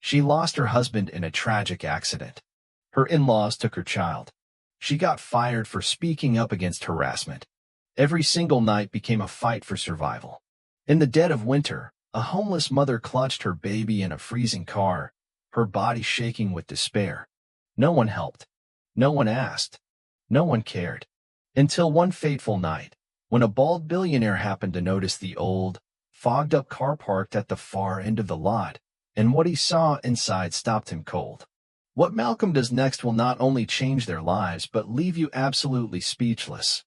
She lost her husband in a tragic accident. Her in-laws took her child. She got fired for speaking up against harassment. Every single night became a fight for survival. In the dead of winter, a homeless mother clutched her baby in a freezing car, her body shaking with despair. No one helped. No one asked. No one cared. Until one fateful night, when a bald billionaire happened to notice the old, fogged-up car parked at the far end of the lot, and what he saw inside stopped him cold. What Malcolm does next will not only change their lives but leave you absolutely speechless.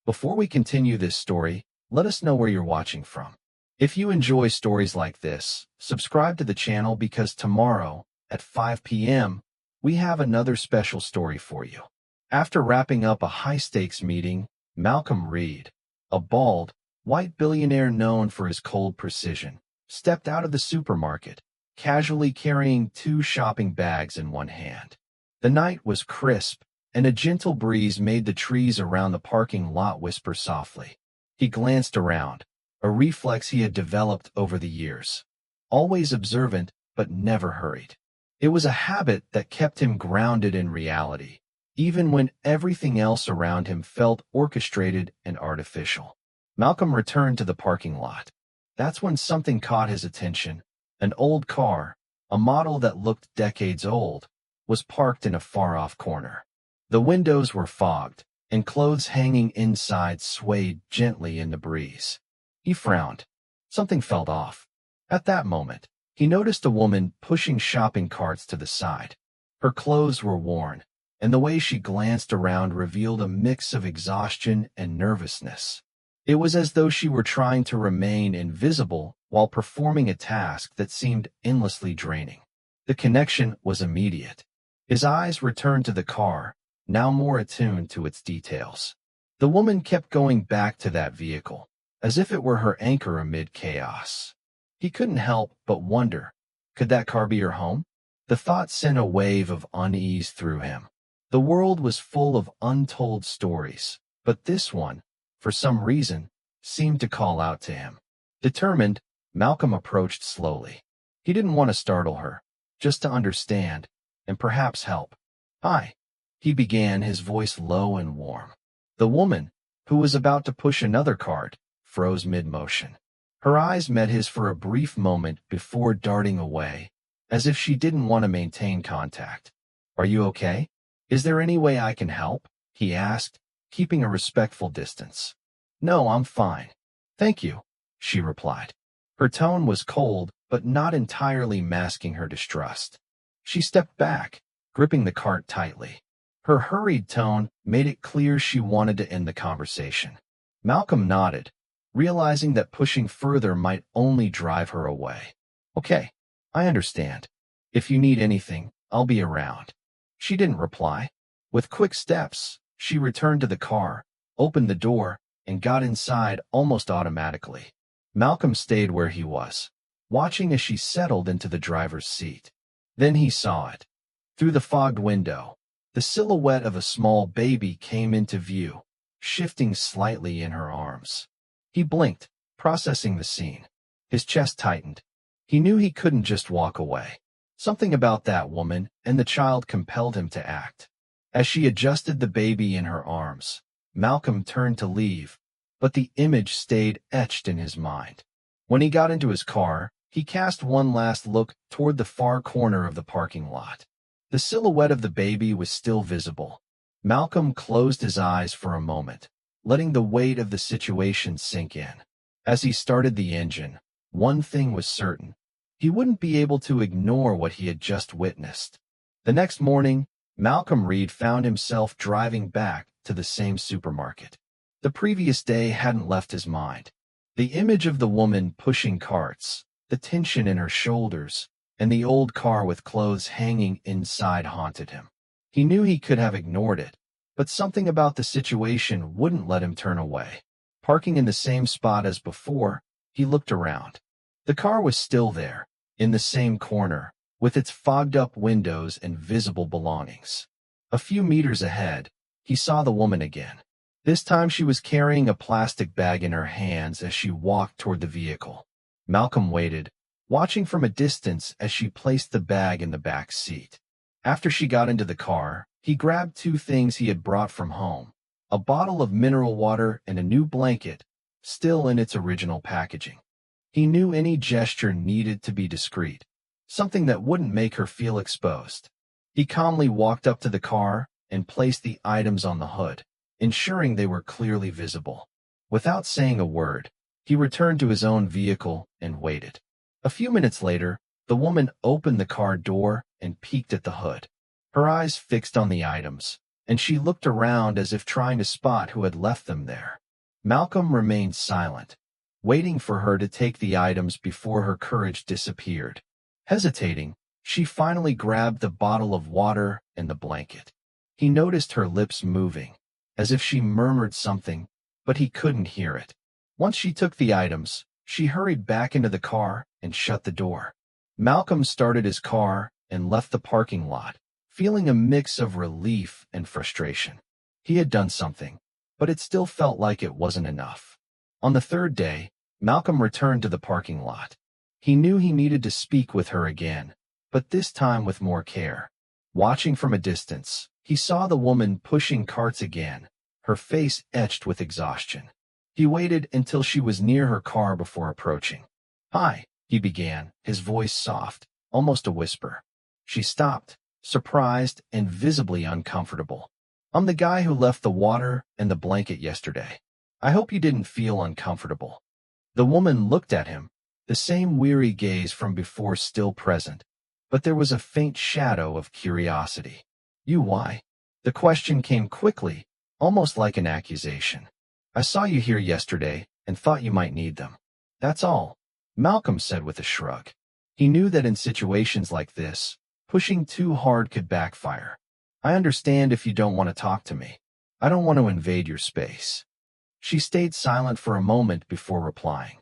Before we continue this story, let us know where you're watching from. If you enjoy stories like this, subscribe to the channel because tomorrow, at 5 p.m., we have another special story for you. After wrapping up a high-stakes meeting, Malcolm Reed, a bald, white billionaire known for his cold precision, stepped out of the supermarket, casually carrying 2 shopping bags in one hand. The night was crisp, and a gentle breeze made the trees around the parking lot whisper softly. He glanced around, a reflex he had developed over the years. Always observant, but never hurried. It was a habit that kept him grounded in reality, even when everything else around him felt orchestrated and artificial. Malcolm returned to the parking lot. That's when something caught his attention. An old car, a model that looked decades old, was parked in a far-off corner. The windows were fogged, and clothes hanging inside swayed gently in the breeze. He frowned. Something felt off. At that moment, he noticed a woman pushing shopping carts to the side. Her clothes were worn, and the way she glanced around revealed a mix of exhaustion and nervousness. It was as though she were trying to remain invisible while performing a task that seemed endlessly draining. The connection was immediate. His eyes returned to the car, now more attuned to its details. The woman kept going back to that vehicle, as if it were her anchor amid chaos. He couldn't help but wonder, could that car be her home? The thought sent a wave of unease through him. The world was full of untold stories, but this one, for some reason, seemed to call out to him. Determined, Malcolm approached slowly. He didn't want to startle her, just to understand, and perhaps help. "Hi," he began, his voice low and warm. The woman, who was about to push another cart, froze mid-motion. Her eyes met his for a brief moment before darting away, as if she didn't want to maintain contact. "Are you okay? Is there any way I can help?" he asked, keeping a respectful distance. "No, I'm fine. Thank you," she replied. Her tone was cold, but not entirely masking her distrust. She stepped back, gripping the cart tightly. Her hurried tone made it clear she wanted to end the conversation. Malcolm nodded, realizing that pushing further might only drive her away. "Okay, I understand. If you need anything, I'll be around." She didn't reply. With quick steps, she returned to the car, opened the door, and got inside almost automatically. Malcolm stayed where he was, watching as she settled into the driver's seat. Then he saw it. Through the fogged window, the silhouette of a small baby came into view, shifting slightly in her arms. He blinked, processing the scene. His chest tightened. He knew he couldn't just walk away. Something about that woman and the child compelled him to act. As she adjusted the baby in her arms, Malcolm turned to leave, but the image stayed etched in his mind. When he got into his car, he cast one last look toward the far corner of the parking lot. The silhouette of the baby was still visible. Malcolm closed his eyes for a moment, letting the weight of the situation sink in. As he started the engine, one thing was certain. He wouldn't be able to ignore what he had just witnessed. The next morning, Malcolm Reed found himself driving back to the same supermarket. The previous day hadn't left his mind. The image of the woman pushing carts, the tension in her shoulders, and the old car with clothes hanging inside haunted him. He knew he could have ignored it, but something about the situation wouldn't let him turn away. Parking in the same spot as before, he looked around. The car was still there, in the same corner, with its fogged-up windows and visible belongings. A few meters ahead, he saw the woman again. This time she was carrying a plastic bag in her hands as she walked toward the vehicle. Malcolm waited, watching from a distance as she placed the bag in the back seat. After she got into the car, he grabbed two things he had brought from home: a bottle of mineral water and a new blanket, still in its original packaging. He knew any gesture needed to be discreet, something that wouldn't make her feel exposed. He calmly walked up to the car and placed the items on the hood, ensuring they were clearly visible. Without saying a word, he returned to his own vehicle and waited. A few minutes later, the woman opened the car door and peeked at the hood. Her eyes fixed on the items, and she looked around as if trying to spot who had left them there. Malcolm remained silent, waiting for her to take the items before her courage disappeared. Hesitating, she finally grabbed the bottle of water and the blanket. He noticed her lips moving, as if she murmured something, but he couldn't hear it. Once she took the items, she hurried back into the car and shut the door. Malcolm started his car and left the parking lot, feeling a mix of relief and frustration. He had done something, but it still felt like it wasn't enough. On the third day, Malcolm returned to the parking lot. He knew he needed to speak with her again, but this time with more care. Watching from a distance, he saw the woman pushing carts again, her face etched with exhaustion. He waited until she was near her car before approaching. "Hi," he began, his voice soft, almost a whisper. She stopped, surprised and visibly uncomfortable. "I'm the guy who left the water and the blanket yesterday. I hope you didn't feel uncomfortable." The woman looked at him, the same weary gaze from before still present, but there was a faint shadow of curiosity. "You why?" The question came quickly, almost like an accusation. "I saw you here yesterday and thought you might need them. That's all," Malcolm said with a shrug. He knew that in situations like this, pushing too hard could backfire. "I understand if you don't want to talk to me. I don't want to invade your space." She stayed silent for a moment before replying.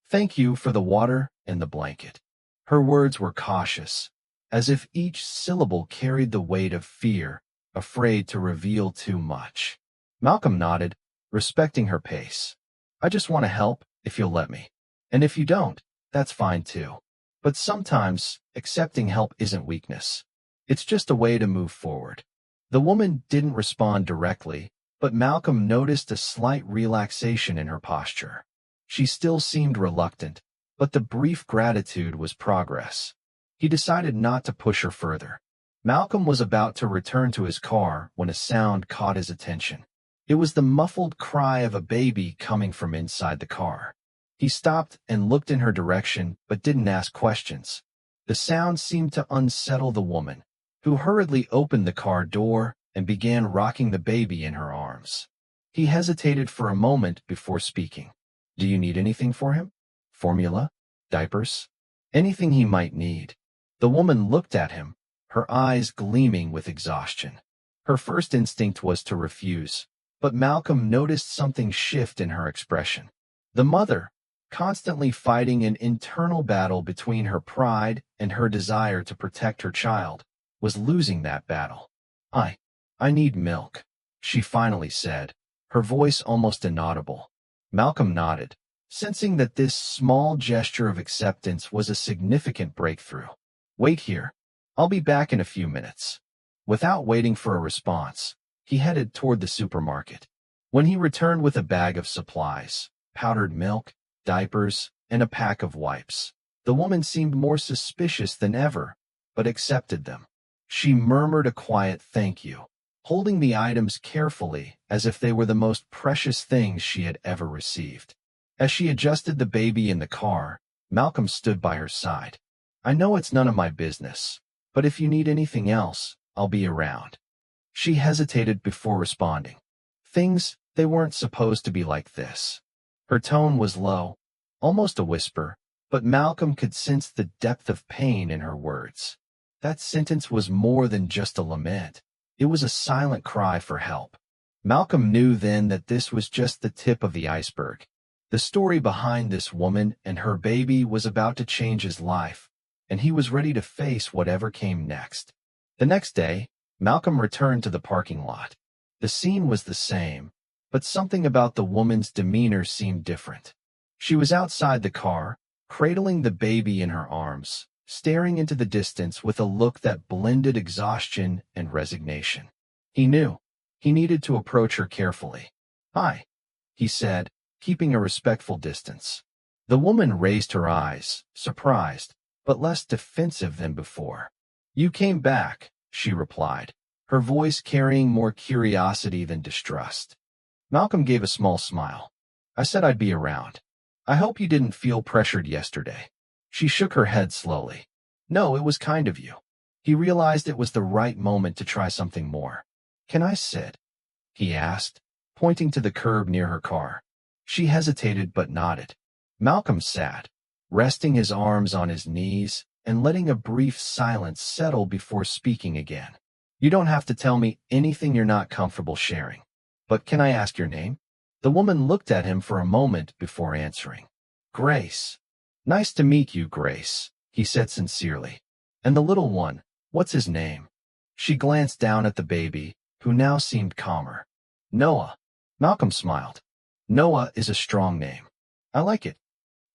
"Thank you for the water and the blanket." Her words were cautious, as if each syllable carried the weight of fear, afraid to reveal too much. Malcolm nodded, respecting her pace. "I just want to help, if you'll let me. And if you don't, that's fine too. But sometimes, accepting help isn't weakness. It's just a way to move forward." The woman didn't respond directly, but Malcolm noticed a slight relaxation in her posture. She still seemed reluctant, but the brief gratitude was progress. He decided not to push her further. Malcolm was about to return to his car when a sound caught his attention. It was the muffled cry of a baby coming from inside the car. He stopped and looked in her direction, but didn't ask questions. The sound seemed to unsettle the woman, who hurriedly opened the car door and began rocking the baby in her arms. He hesitated for a moment before speaking. "Do you need anything for him? Formula? Diapers? Anything he might need?" The woman looked at him, her eyes gleaming with exhaustion. Her first instinct was to refuse, but Malcolm noticed something shift in her expression. The mother, constantly fighting an internal battle between her pride and her desire to protect her child, was losing that battle. I need milk," she finally said, her voice almost inaudible. Malcolm nodded, sensing that this small gesture of acceptance was a significant breakthrough. "Wait here. I'll be back in a few minutes." Without waiting for a response, he headed toward the supermarket. When he returned with a bag of supplies, powdered milk, diapers, and a pack of wipes, the woman seemed more suspicious than ever, but accepted them. She murmured a quiet thank you, holding the items carefully as if they were the most precious things she had ever received. As she adjusted the baby in the car, Malcolm stood by her side. "I know it's none of my business, but if you need anything else, I'll be around." She hesitated before responding. They weren't supposed to be like this. Her tone was low, almost a whisper, but Malcolm could sense the depth of pain in her words. That sentence was more than just a lament. It was a silent cry for help. Malcolm knew then that this was just the tip of the iceberg. The story behind this woman and her baby was about to change his life, and he was ready to face whatever came next. The next day, Malcolm returned to the parking lot. The scene was the same, but something about the woman's demeanor seemed different. She was outside the car, cradling the baby in her arms, staring into the distance with a look that blended exhaustion and resignation. He knew he needed to approach her carefully. "Hi," he said, keeping a respectful distance. The woman raised her eyes, surprised, but less defensive than before. "You came back," she replied, her voice carrying more curiosity than distrust. Malcolm gave a small smile. "I said I'd be around. I hope you didn't feel pressured yesterday." She shook her head slowly. "No, it was kind of you." He realized it was the right moment to try something more. "Can I sit?" he asked, pointing to the curb near her car. She hesitated but nodded. Malcolm sat, resting his arms on his knees and letting a brief silence settle before speaking again. "You don't have to tell me anything you're not comfortable sharing. But can I ask your name?" The woman looked at him for a moment before answering. "Grace." "Nice to meet you, Grace," he said sincerely. "And the little one, what's his name?" She glanced down at the baby, who now seemed calmer. "Noah." Malcolm smiled. "Noah is a strong name. I like it."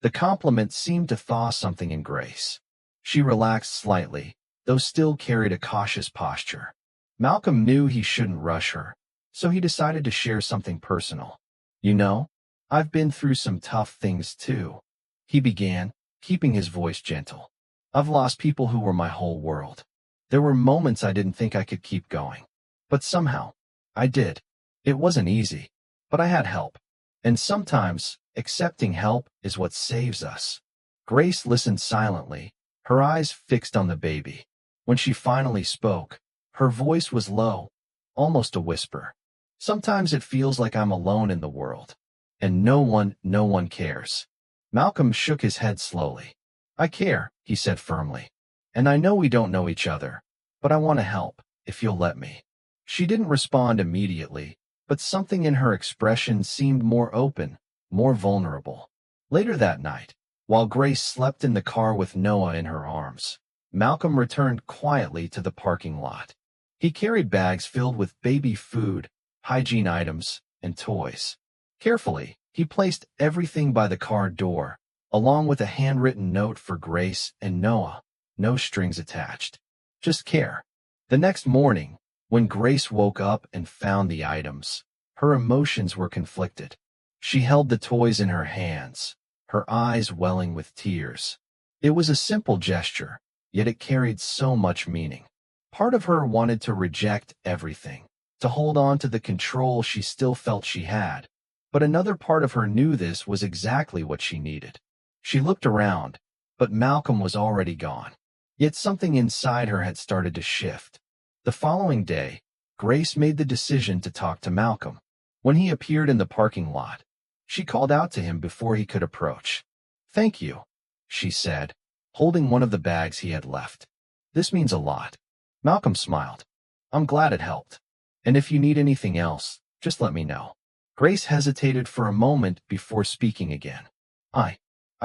The compliment seemed to thaw something in Grace. She relaxed slightly, though still carried a cautious posture. Malcolm knew he shouldn't rush her, so he decided to share something personal. "You know, I've been through some tough things too," he began, keeping his voice gentle. "I've lost people who were my whole world. There were moments I didn't think I could keep going. But somehow, I did. It wasn't easy, but I had help. And sometimes, accepting help is what saves us." Grace listened silently, her eyes fixed on the baby. When she finally spoke, her voice was low, almost a whisper. "Sometimes it feels like I'm alone in the world. And no one cares." Malcolm shook his head slowly. "I care," he said firmly. "And I know we don't know each other, but I want to help, if you'll let me." She didn't respond immediately, but something in her expression seemed more open, more vulnerable. Later that night, while Grace slept in the car with Noah in her arms, Malcolm returned quietly to the parking lot. He carried bags filled with baby food, hygiene items, and toys. Carefully, he placed everything by the car door, along with a handwritten note for Grace and Noah, no strings attached. Just care. The next morning, when Grace woke up and found the items, her emotions were conflicted. She held the toys in her hands, her eyes welling with tears. It was a simple gesture, yet it carried so much meaning. Part of her wanted to reject everything, to hold on to the control she still felt she had, but another part of her knew this was exactly what she needed. She looked around, but Malcolm was already gone. Yet something inside her had started to shift. The following day, Grace made the decision to talk to Malcolm. When he appeared in the parking lot, she called out to him before he could approach. "Thank you," she said, holding one of the bags he had left. "This means a lot." Malcolm smiled. "I'm glad it helped. And if you need anything else, just let me know." Grace hesitated for a moment before speaking again. I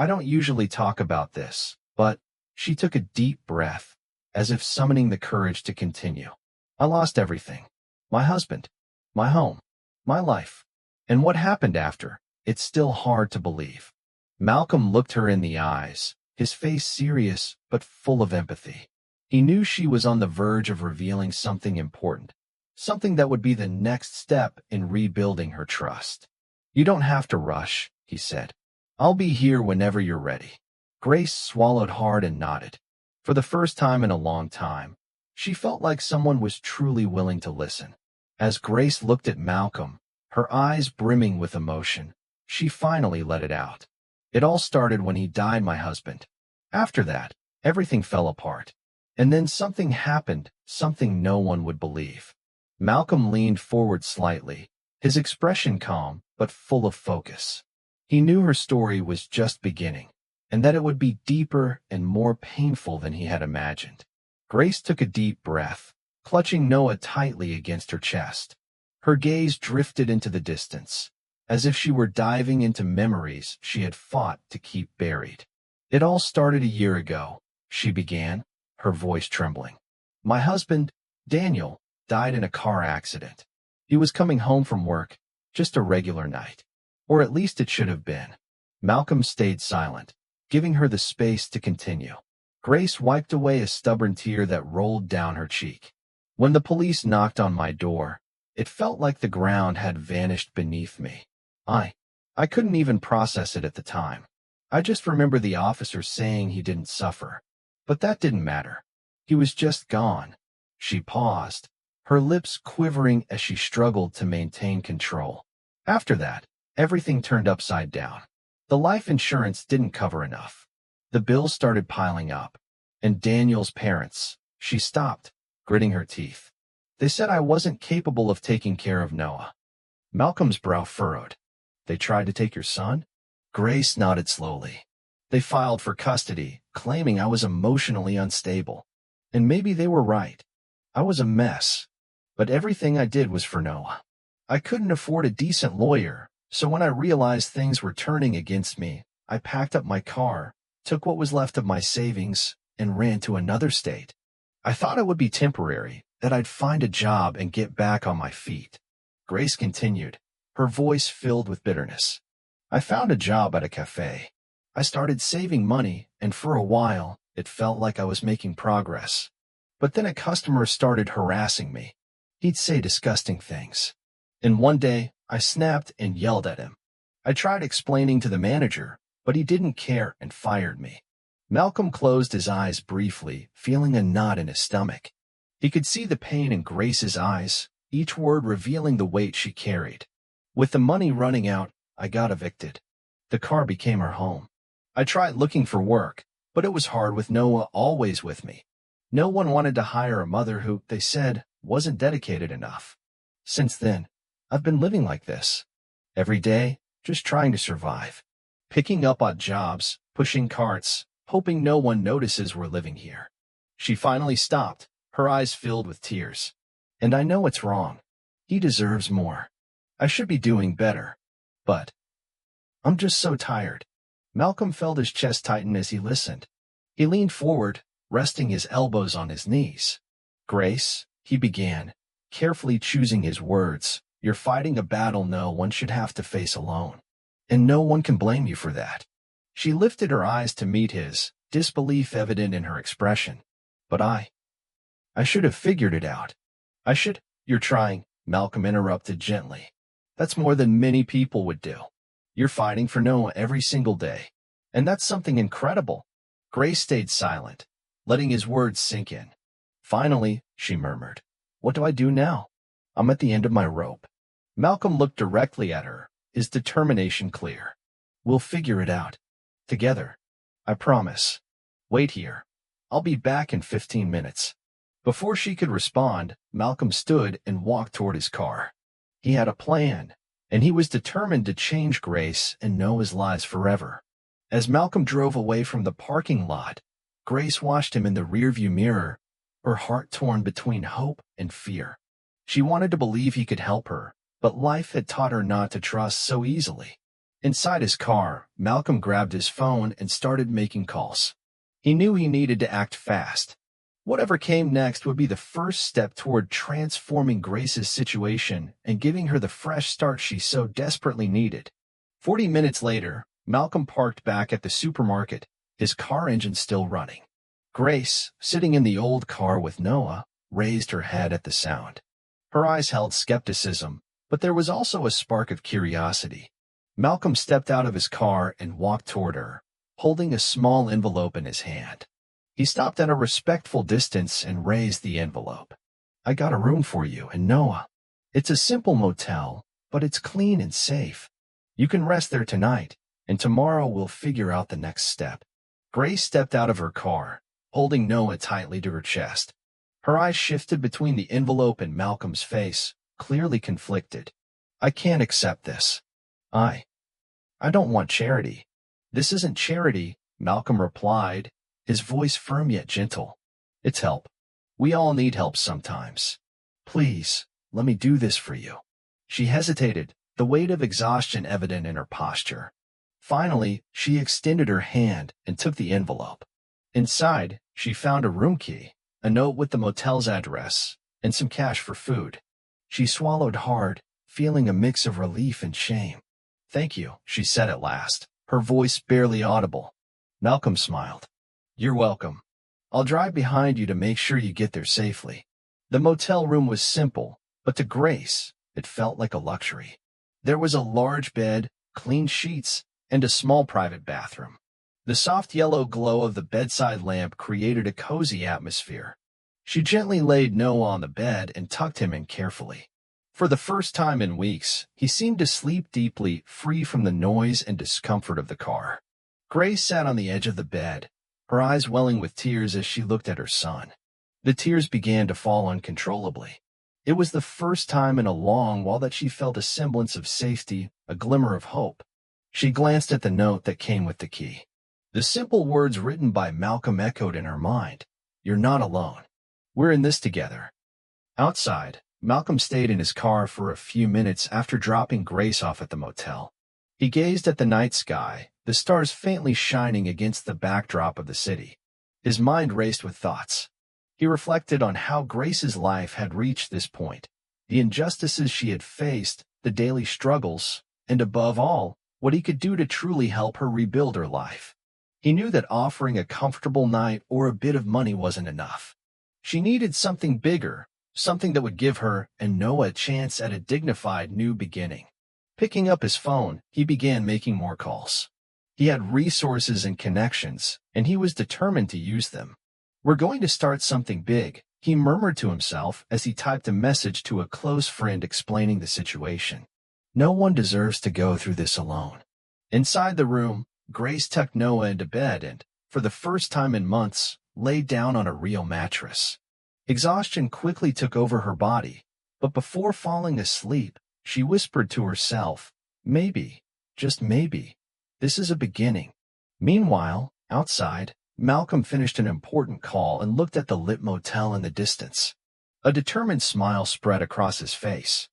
don't usually talk about this, but..." She took a deep breath, as if summoning the courage to continue. "I lost everything. My husband, my home, my life. And what happened after, it's still hard to believe." Malcolm looked her in the eyes, his face serious but full of empathy. He knew she was on the verge of revealing something important, something that would be the next step in rebuilding her trust. "You don't have to rush," he said. "I'll be here whenever you're ready." Grace swallowed hard and nodded. For the first time in a long time, she felt like someone was truly willing to listen. As Grace looked at Malcolm, her eyes brimming with emotion, she finally let it out. "It all started when he died, my husband. After that, everything fell apart. And then something happened, something no one would believe." Malcolm leaned forward slightly, his expression calm but full of focus. He knew her story was just beginning, and that it would be deeper and more painful than he had imagined. Grace took a deep breath, clutching Noah tightly against her chest. Her gaze drifted into the distance, as if she were diving into memories she had fought to keep buried. "It all started a year ago," she began, her voice trembling. "My husband, Daniel, died in a car accident. He was coming home from work, just a regular night. Or at least it should have been." Malcolm stayed silent. giving her the space to continue. Grace wiped away a stubborn tear that rolled down her cheek. When the police knocked on my door, it felt like the ground had vanished beneath me. I couldn't even process it at the time. I just remember the officer saying he didn't suffer. But that didn't matter. He was just gone. She paused, her lips quivering as she struggled to maintain control. After that, everything turned upside down. The life insurance didn't cover enough. The bills started piling up. And Daniel's parents. She stopped, gritting her teeth. They said I wasn't capable of taking care of Noah. Malcolm's brow furrowed. They tried to take your son? Grace nodded slowly. They filed for custody, claiming I was emotionally unstable. And maybe they were right. I was a mess. But everything I did was for Noah. I couldn't afford a decent lawyer, so when I realized things were turning against me, I packed up my car, took what was left of my savings, and ran to another state. I thought it would be temporary, that I'd find a job and get back on my feet. Grace continued, her voice filled with bitterness. I found a job at a cafe. I started saving money, and for a while, it felt like I was making progress. But then a customer started harassing me. He'd say disgusting things. And one day, I snapped and yelled at him. I tried explaining to the manager, but he didn't care and fired me. Malcolm closed his eyes briefly, feeling a knot in his stomach. He could see the pain in Grace's eyes, each word revealing the weight she carried. With the money running out, I got evicted. The car became our home. I tried looking for work, but it was hard with Noah always with me. No one wanted to hire a mother who, they said, wasn't dedicated enough. Since then, I've been living like this. Every day, just trying to survive. Picking up odd jobs, pushing carts, hoping no one notices we're living here. She finally stopped, her eyes filled with tears. And I know it's wrong. He deserves more. I should be doing better. But I'm just so tired. Malcolm felt his chest tighten as he listened. He leaned forward, resting his elbows on his knees. Grace, he began, carefully choosing his words, you're fighting a battle no one should have to face alone. And no one can blame you for that. She lifted her eyes to meet his, disbelief evident in her expression. But I should have figured it out. You're trying, Malcolm interrupted gently. That's more than many people would do. You're fighting for Noah every single day. And that's something incredible. Grace stayed silent, letting his words sink in. Finally, she murmured, what do I do now? I'm at the end of my rope. Malcolm looked directly at her, his determination clear. We'll figure it out. Together. I promise. Wait here. I'll be back in 15 minutes. Before she could respond, Malcolm stood and walked toward his car. He had a plan, and he was determined to change Grace and Noah's lives forever. As Malcolm drove away from the parking lot, Grace watched him in the rearview mirror, her heart torn between hope and fear. She wanted to believe he could help her, but life had taught her not to trust so easily. Inside his car, Malcolm grabbed his phone and started making calls. He knew he needed to act fast. Whatever came next would be the first step toward transforming Grace's situation and giving her the fresh start she so desperately needed. 40 minutes later, Malcolm parked back at the supermarket, his car engine still running. Grace, sitting in the old car with Noah, raised her head at the sound. Her eyes held skepticism, but there was also a spark of curiosity. Malcolm stepped out of his car and walked toward her, holding a small envelope in his hand. He stopped at a respectful distance and raised the envelope. I got a room for you and Noah. It's a simple motel, but it's clean and safe. You can rest there tonight, and tomorrow we'll figure out the next step. Grace stepped out of her car, holding Noah tightly to her chest. Her eyes shifted between the envelope and Malcolm's face, clearly conflicted. I can't accept this. I don't want charity. This isn't charity, Malcolm replied, his voice firm yet gentle. It's help. We all need help sometimes. Please, let me do this for you. She hesitated, the weight of exhaustion evident in her posture. Finally, she extended her hand and took the envelope. Inside, she found a room key, a note with the motel's address, and some cash for food. She swallowed hard, feeling a mix of relief and shame. Thank you, she said at last, her voice barely audible. Malcolm smiled. "You're welcome. I'll drive behind you to make sure you get there safely." The motel room was simple, but to Grace, it felt like a luxury. There was a large bed, clean sheets, and a small private bathroom. The soft yellow glow of the bedside lamp created a cozy atmosphere. She gently laid Noah on the bed and tucked him in carefully. For the first time in weeks, he seemed to sleep deeply, free from the noise and discomfort of the car. Grace sat on the edge of the bed, her eyes welling with tears as she looked at her son. The tears began to fall uncontrollably. It was the first time in a long while that she felt a semblance of safety, a glimmer of hope. She glanced at the note that came with the key. The simple words written by Malcolm echoed in her mind. "You're not alone. We're in this together." Outside, Malcolm stayed in his car for a few minutes after dropping Grace off at the motel. He gazed at the night sky, the stars faintly shining against the backdrop of the city. His mind raced with thoughts. He reflected on how Grace's life had reached this point, the injustices she had faced, the daily struggles, and above all, what he could do to truly help her rebuild her life. He knew that offering a comfortable night or a bit of money wasn't enough. She needed something bigger, something that would give her and Noah a chance at a dignified new beginning. Picking up his phone, he began making more calls. He had resources and connections, and he was determined to use them. "We're going to start something big," he murmured to himself as he typed a message to a close friend explaining the situation. "No one deserves to go through this alone." Inside the room, Grace tucked Noah into bed and, for the first time in months, laid down on a real mattress. Exhaustion quickly took over her body, but before falling asleep, she whispered to herself, "Maybe, just maybe, this is a beginning." Meanwhile, outside, Malcolm finished an important call and looked at the lit motel in the distance. A determined smile spread across his face.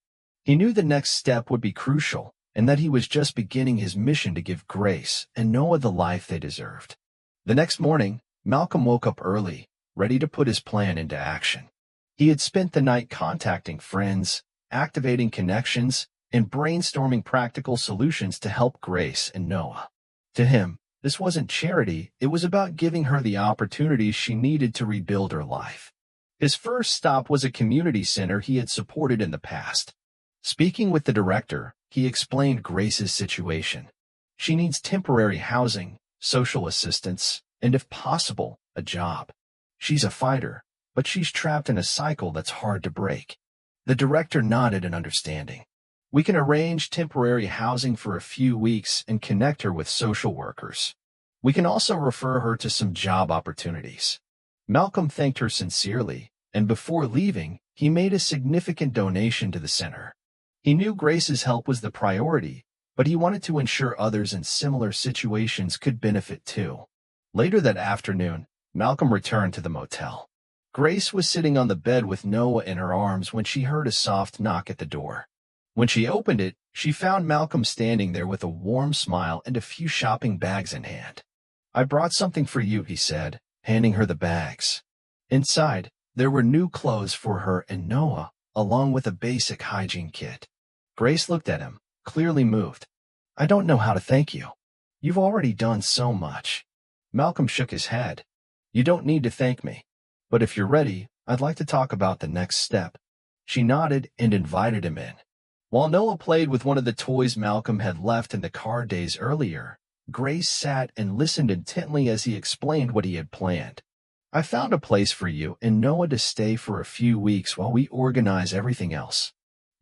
He knew the next step would be crucial, and that he was just beginning his mission to give Grace and Noah the life they deserved. The next morning, Malcolm woke up early, ready to put his plan into action. He had spent the night contacting friends, activating connections, and brainstorming practical solutions to help Grace and Noah. To him, this wasn't charity, it was about giving her the opportunities she needed to rebuild her life. His first stop was a community center he had supported in the past. Speaking with the director, he explained Grace's situation. She needs temporary housing, social assistance, and if possible, a job. She's a fighter, but she's trapped in a cycle that's hard to break. The director nodded in understanding. "We can arrange temporary housing for a few weeks and connect her with social workers. We can also refer her to some job opportunities." Malcolm thanked her sincerely, and before leaving, he made a significant donation to the center. He knew Grace's help was the priority, but he wanted to ensure others in similar situations could benefit too. Later that afternoon, Malcolm returned to the motel. Grace was sitting on the bed with Noah in her arms when she heard a soft knock at the door. When she opened it, she found Malcolm standing there with a warm smile and a few shopping bags in hand. "I brought something for you," he said, handing her the bags. Inside, there were new clothes for her and Noah, along with a basic hygiene kit. Grace looked at him, clearly moved. "I don't know how to thank you. You've already done so much." Malcolm shook his head. "You don't need to thank me. But if you're ready, I'd like to talk about the next step." She nodded and invited him in. While Noah played with one of the toys Malcolm had left in the car days earlier, Grace sat and listened intently as he explained what he had planned. "I found a place for you and Noah to stay for a few weeks while we organize everything else.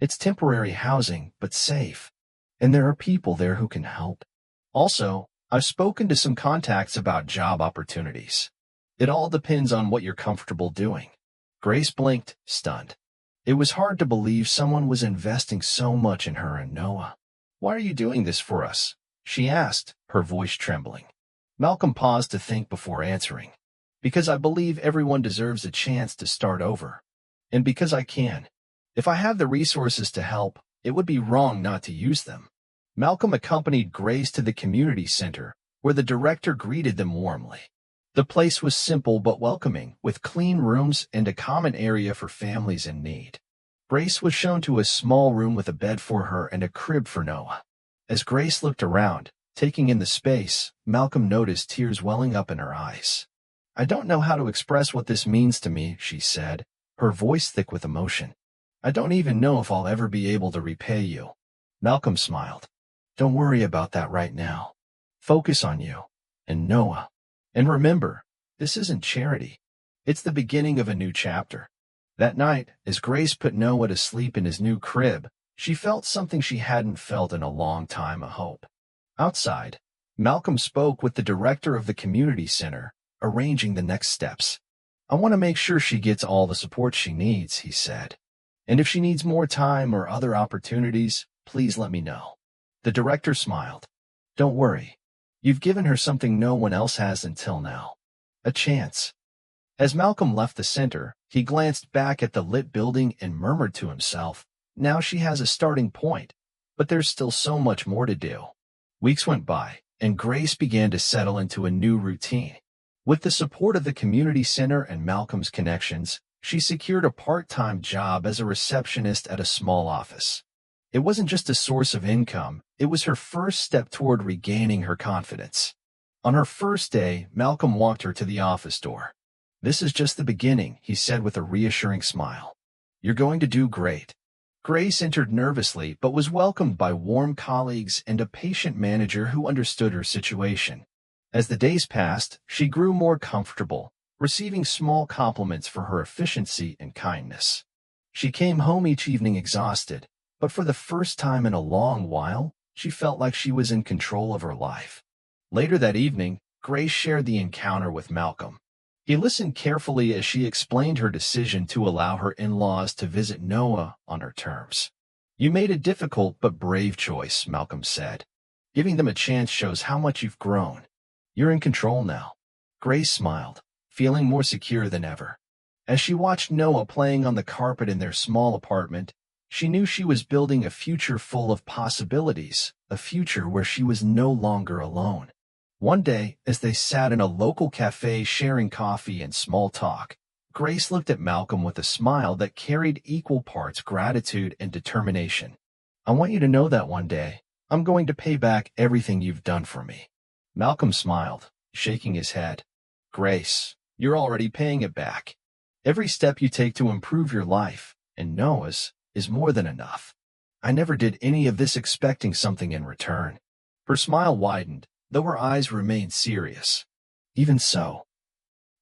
It's temporary housing, but safe. And there are people there who can help. Also, I've spoken to some contacts about job opportunities. It all depends on what you're comfortable doing." Grace blinked, stunned. It was hard to believe someone was investing so much in her and Noah. "Why are you doing this for us?" she asked, her voice trembling. Malcolm paused to think before answering. "Because I believe everyone deserves a chance to start over. And because I can. If I have the resources to help, it would be wrong not to use them." Malcolm accompanied Grace to the community center, where the director greeted them warmly. The place was simple but welcoming, with clean rooms and a common area for families in need. Grace was shown to a small room with a bed for her and a crib for Noah. As Grace looked around, Taking in the space, Malcolm noticed tears welling up in her eyes. "I don't know how to express what this means to me," she said, her voice thick with emotion. "I don't even know if I'll ever be able to repay you." Malcolm smiled. "Don't worry about that right now. Focus on you and Noah. And remember, this isn't charity. It's the beginning of a new chapter." That night, as Grace put Noah to sleep in his new crib, she felt something she hadn't felt in a long time, a hope. Outside, Malcolm spoke with the director of the community center, arranging the next steps. "I want to make sure she gets all the support she needs," he said. "And if she needs more time or other opportunities, please let me know." The director smiled. "Don't worry. You've given her something no one else has until now. A chance." As Malcolm left the center, he glanced back at the lit building and murmured to himself, "Now she has a starting point, but there's still so much more to do." Weeks went by, and Grace began to settle into a new routine. With the support of the community center and Malcolm's connections, she secured a part-time job as a receptionist at a small office. It wasn't just a source of income, it was her first step toward regaining her confidence. On her first day, Malcolm walked her to the office door. "This is just the beginning," he said with a reassuring smile. "You're going to do great." Grace entered nervously but was welcomed by warm colleagues and a patient manager who understood her situation. As the days passed, she grew more comfortable, receiving small compliments for her efficiency and kindness. She came home each evening exhausted, but for the first time in a long while, she felt like she was in control of her life. Later that evening, Grace shared the encounter with Malcolm. He listened carefully as she explained her decision to allow her in-laws to visit Noah on her terms. "You made a difficult but brave choice," Malcolm said. "Giving them a chance shows how much you've grown. You're in control now." Grace smiled, feeling more secure than ever. As she watched Noah playing on the carpet in their small apartment, she knew she was building a future full of possibilities, a future where she was no longer alone. One day, as they sat in a local cafe sharing coffee and small talk, Grace looked at Malcolm with a smile that carried equal parts gratitude and determination. "I want you to know that one day, I'm going to pay back everything you've done for me." Malcolm smiled, shaking his head. "Grace, you're already paying it back. Every step you take to improve your life, and Noah's, is more than enough. I never did any of this expecting something in return." Her smile widened, though her eyes remained serious. "Even so,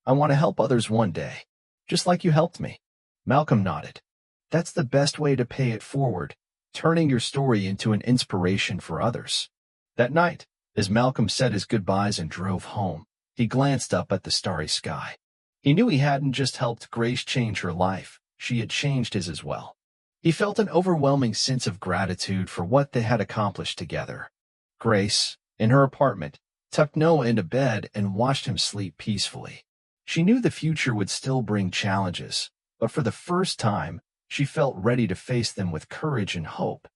I want to help others one day, just like you helped me." Malcolm nodded. "That's the best way to pay it forward, turning your story into an inspiration for others." That night, as Malcolm said his goodbyes and drove home, he glanced up at the starry sky. He knew he hadn't just helped Grace change her life, she had changed his as well. He felt an overwhelming sense of gratitude for what they had accomplished together. Grace, in her apartment, tucked Noah into bed and watched him sleep peacefully. She knew the future would still bring challenges, but for the first time, she felt ready to face them with courage and hope.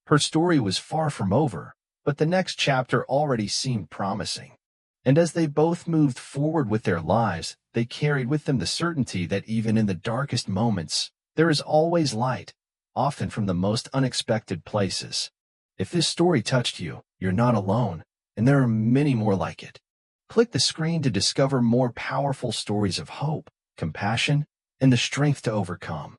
Her story was far from over, but the next chapter already seemed promising. And as they both moved forward with their lives, they carried with them the certainty that even in the darkest moments, there is always light, often from the most unexpected places. If this story touched you, you're not alone, and there are many more like it. Click the screen to discover more powerful stories of hope, compassion, and the strength to overcome.